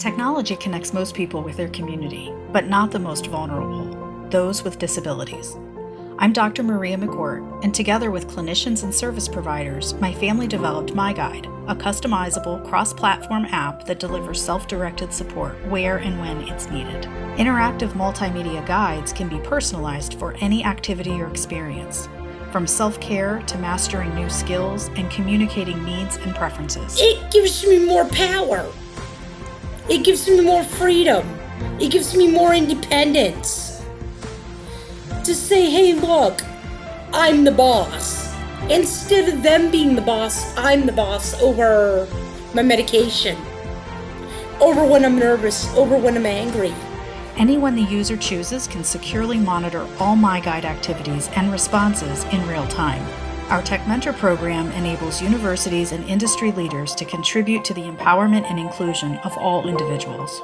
Technology connects most people with their community, but not the most vulnerable, those with disabilities. I'm Dr. Maria McWhirt, and together with clinicians and service providers, my family developed MyGuide, a customizable cross-platform app that delivers self-directed support where and when it's needed. Interactive multimedia guides can be personalized for any activity or experience, from self-care to mastering new skills and communicating needs and preferences. It gives me more power. It gives me more freedom. It gives me more independence. To say, hey, look, I'm the boss. Instead of them being the boss, I'm the boss over my medication, over when I'm nervous, over when I'm angry. Anyone the user chooses can securely monitor all MyGuide activities and responses in real time. Our Tech Mentor program enables universities and industry leaders to contribute to the empowerment and inclusion of all individuals.